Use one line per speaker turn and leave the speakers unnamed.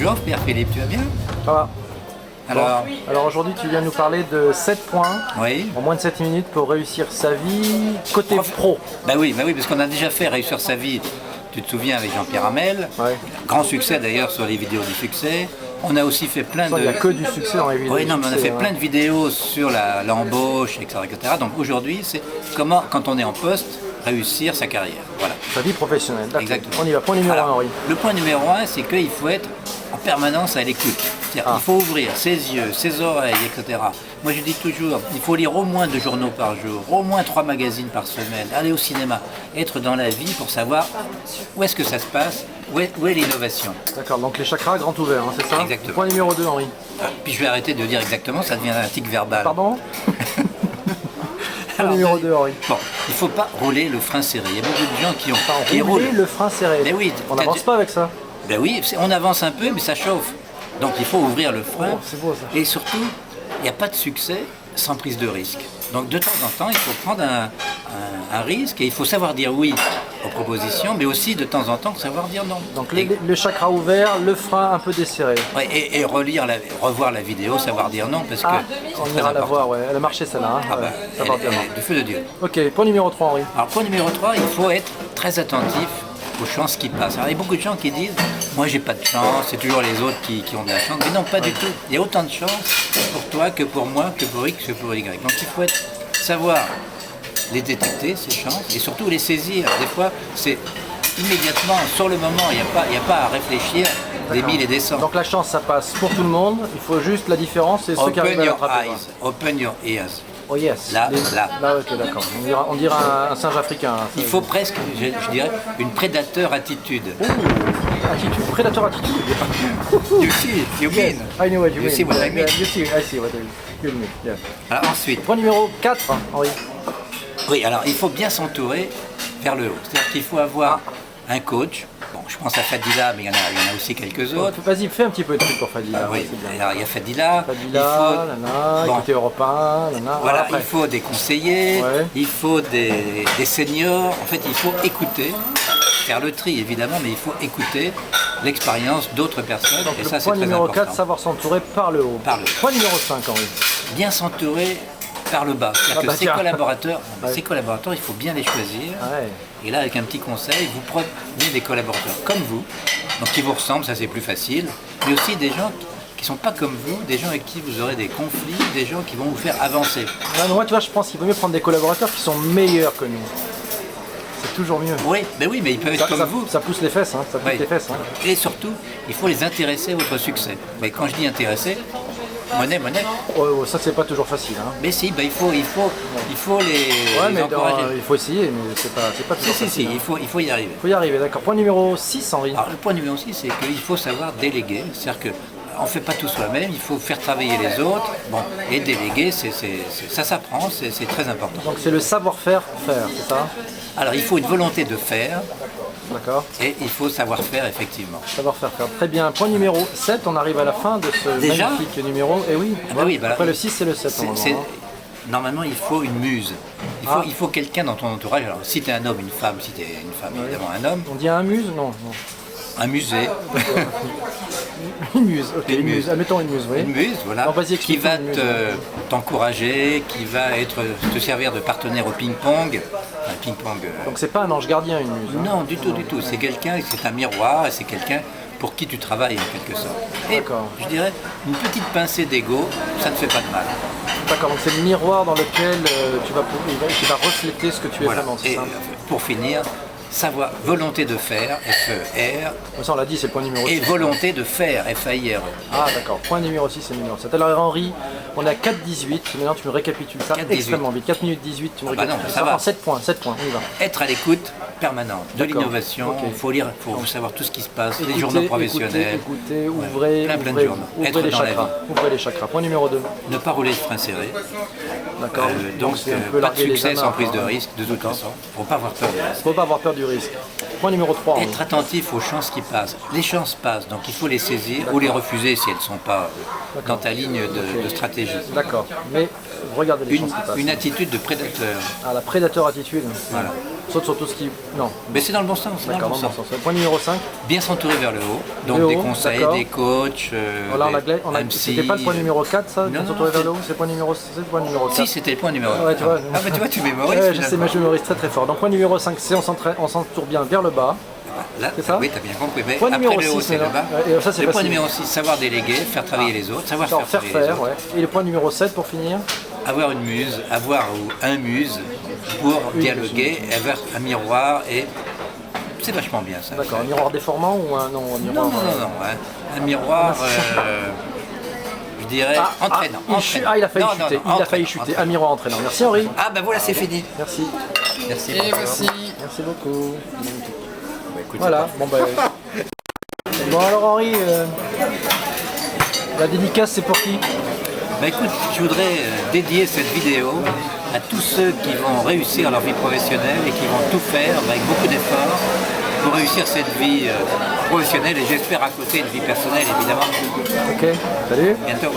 Bonjour Pierre-Philippe, tu vas bien?
Ça va.
Alors,
Alors aujourd'hui, tu viens nous parler de 7 points
oui.
en moins de 7 minutes pour réussir sa vie côté pro.
Bah oui, parce qu'on a déjà fait réussir sa vie, tu te souviens, avec Jean-Pierre Hamel.
Ouais.
Grand succès d'ailleurs sur les vidéos du succès. On a aussi fait plein
Il
de...
n'y a que du succès dans les vidéos.
Oui, non, mais on a fait
hein.
plein de vidéos sur l'embauche, etc. Donc aujourd'hui, c'est comment, quand on est en poste, réussir sa carrière. Voilà.
Sa vie professionnelle. D'accord.
Exactement.
On y va. Point numéro 1,
Alors,
Henri.
le point numéro 1, c'est qu'il faut être en permanence à l'écoute. C'est-à-dire, il faut ouvrir ses yeux, ses oreilles, etc. Moi, je dis toujours, il faut lire au moins 2 journaux par jour, au moins 3 magazines par semaine, aller au cinéma, être dans la vie pour savoir où est-ce que ça se passe, où est l'innovation.
D'accord, donc les chakras grand ouverts, hein, c'est ça?
Exactement.
Point numéro 2, Henri.
Puis je vais arrêter de dire exactement, ça devient un tic verbal.
Pardon? Point
Alors,
numéro 2, Henri.
Bon, il ne faut pas rouler le frein serré. Il y a beaucoup de gens qui
Rouler
roulent.
le frein serré.
Mais oui,
On n'avance pas avec ça.
Ben oui, on avance un peu, mais ça chauffe. Donc il faut ouvrir le frein.
Oh, c'est beau, ça.
Et surtout, il n'y a pas de succès sans prise de risque. Donc de temps en temps, il faut prendre un risque et il faut savoir dire oui aux propositions, mais aussi de temps en temps savoir dire non.
Donc le chakra ouvert, le frein un peu desserré.
Ouais, et revoir la vidéo, savoir dire non, parce que
On
c'est
ira
très
la
important.
voir, ouais. Elle a marché celle-là. Hein.
Ah bah,
Savoir dire non.
du feu de Dieu.
Ok, point numéro 3, Henri.
Alors point numéro 3, il faut être très attentif aux chances qui passent. Alors il y a beaucoup de gens qui disent « moi j'ai pas de chance, c'est toujours les autres qui ont de la chance ». Mais non, pas du tout. Il y a autant de chance pour toi que pour moi, que pour X, que pour Y. Donc il faut savoir les détecter, ces chances, et surtout les saisir. Des fois, c'est immédiatement, sur le moment, il n'y a pas à réfléchir des 1000 et des 100.
Donc la chance, ça passe pour tout le monde. Il faut juste la différence, c'est ceux qui arrivent
Open
à
your
l'attraper.
eyes, open your ears.
Oh yes.
Là.
Là, ok, d'accord. On dira un singe africain. Hein,
Il faut presque, je dirais, une prédateur attitude.
Attitude, prédateur attitude.
You see, you mean.
I know what you
You
mean.
see what I mean.
You see, I see what you mean. Yeah.
Alors ensuite,
Point numéro 4, Henri.
oui, alors il faut bien s'entourer vers le haut. C'est-à-dire qu'il faut avoir un coach. Bon, je pense à Fadila, mais il y en a aussi quelques autres.
Vas-y, fais un petit peu de truc pour Fadila.
Oui,
c'est bien.
alors il y a Fadila.
Fadila, nana,
Bon.
écoutez Europe 1, nana.
Voilà,
Après.
il faut des conseillers,
Ouais.
il faut des seniors. En fait, il faut écouter, faire le tri évidemment, mais il faut écouter l'expérience d'autres personnes.
Donc,
Et
le
ça, c'est
point
très
numéro
important.
4, savoir s'entourer par le haut.
Par le haut.
Point numéro 5, Henri.
Bien s'entourer par le bas. C'est-à-dire que
tiens.
ces collaborateurs, il faut bien les choisir.
Ouais.
Et là, avec un petit conseil, vous prenez des collaborateurs comme vous, donc qui vous ressemblent, ça c'est plus facile, mais aussi des gens qui ne sont pas comme vous, des gens avec qui vous aurez des conflits, des gens qui vont vous faire avancer.
Non, moi, tu vois, je pense qu'il vaut mieux prendre des collaborateurs qui sont meilleurs que nous. C'est toujours mieux.
Oui, mais ils peuvent être comme vous.
Ça pousse les fesses, hein. Ça pousse
Oui.
les fesses. Hein.
Et surtout, il faut les intéresser à votre succès. Mais quand je dis intéresser, monnaie.
Ouais, ça, c'est pas toujours facile. Hein.
Mais si, il faut les
Ouais, mais
encourager.
il faut essayer, mais c'est pas toujours
Si,
facile. hein.
il faut y arriver.
Faut y arriver, d'accord. Point numéro 6, Henri.
Alors le point numéro 6, c'est qu'il faut savoir déléguer. C'est-à-dire que on ne fait pas tout soi-même, il faut faire travailler les autres. Bon, et déléguer, ça s'apprend, c'est très important.
Donc c'est le savoir-faire, c'est ça?
Alors il faut une volonté de faire
D'accord.
et il faut savoir faire effectivement.
Savoir-faire. Très bien. Point numéro 7, on arrive à la fin de ce
Déjà
magnifique numéro. Et oui,
Ah bah oui, bah
après
là,
le 6, c'est le 7.
Normalement, il faut une muse. Il faut quelqu'un dans ton entourage. Alors, si tu es un homme, une femme, si tu es une femme, évidemment un homme,
On dit un muse? Non.
un musée,
Une muse, ok.
Une
Une
muse.
muse. Admettons une muse, oui.
une muse, voilà,
Non, vas-y,
qui
explique-nous
va
une muse.
t'encourager, qui va te servir de partenaire au ping-pong. Un ping-pong.
Donc c'est pas un ange gardien, une muse. hein.
Non, du tout. C'est quelqu'un, c'est un miroir, et c'est quelqu'un pour qui tu travailles en quelque sorte. Et
D'accord.
je dirais, une petite pincée d'ego, ça ne fait pas de mal.
D'accord, donc c'est le miroir dans lequel tu vas refléter ce que tu es
Voilà.
vraiment, c'est
Et
ça?
pour finir, savoir, volonté de faire, F-E-R,
Ça, on l'a dit, c'est le point numéro
et
6.
volonté de faire, F-A-I-R-E.
Ah d'accord, point numéro 6 et numéro 7. Alors Henri, on a 4-18, maintenant tu me récapitules ça
4-18.
extrêmement vite. 4 minutes 18, tu me
Ah bah
récapitules
non, ça
ça
va.
en 7 points, on y va.
Être à l'écoute permanente, de
D'accord.
l'innovation,
Ok.
il faut lire, il faut savoir tout ce qui se passe, les
Écoutez,
journaux professionnels,
Écoutez,
Ouais.
ouvrez,
plein de
ouvrez,
journaux.
ouvrez
Être
les
dans la
chakras. Ouvrez les chakras. Point numéro 2.
ne pas rouler le frein serré,
D'accord.
donc
c'est un peu
pas de
larguer les
succès sans
amarres,
prise de
hein.
risque de toute façon, pour pas avoir peur de risque.
Faut pas avoir peur du risque. Point numéro 3.
Être attentif aux chances qui passent. Les chances passent, donc il faut les saisir ou les refuser si elles ne sont pas dans ta ligne de stratégie.
D'accord. Mais Regardez les chances qui passent.
Une attitude de prédateur.
Ah, la prédateur attitude.
Voilà.
Saute sur tout ce qui... Non.
Mais c'est dans le bon sens. c'est dans le
D'accord,
bon
dans le bon
sens.
sens. Point numéro 5.
Bien s'entourer vers le haut. Donc
Le
des
haut,
conseils,
d'accord.
des coachs.
Voilà,
même
c'était
si-
pas le point numéro 4, ça,
Non,
bien
non,
s'entourer vers
c'est-
le haut, c'est le point numéro 4.
Si, c'était le point numéro 1.
Ouais, tu vois.
Ah, bah tu vois, tu mémorises.
Ouais, je sais,
finalement.
mais je mémorise très très fort. Donc point numéro 5, c'est on s'entoure bien vers le bas.
Là,
C'est ça
oui, tu as bien compris. Mais
Point
après
numéro
le haut,
6,
c'est le bas.
et ça, c'est
Le point
facile.
numéro 6, savoir déléguer, faire travailler les autres, savoir
Alors,
faire travailler les autres.
ouais. Et le point numéro 7 pour finir.
Avoir une muse, avoir un muse pour dialoguer, avoir un miroir et c'est vachement bien ça.
D'accord, un miroir déformant ou un non un
Non,
miroir,
non, non, non, hein. Un miroir, je dirais, entraînant.
il a failli
Non, non,
chuter.
non,
Il a failli
entraînant,
chuter. Un miroir entraînant. Merci Henri.
Ah ben voilà, c'est fini.
Merci.
Merci.
Et voici.
Merci beaucoup.
Bah, écoute,
Voilà. Bon ben. Bon alors Henri, la dédicace c'est pour qui?
Bah écoute, je voudrais dédier cette vidéo à tous ceux qui vont réussir leur vie professionnelle et qui vont tout faire avec beaucoup d'efforts pour réussir cette vie professionnelle et j'espère à côté une vie personnelle évidemment.
Ok. Salut.
Bientôt.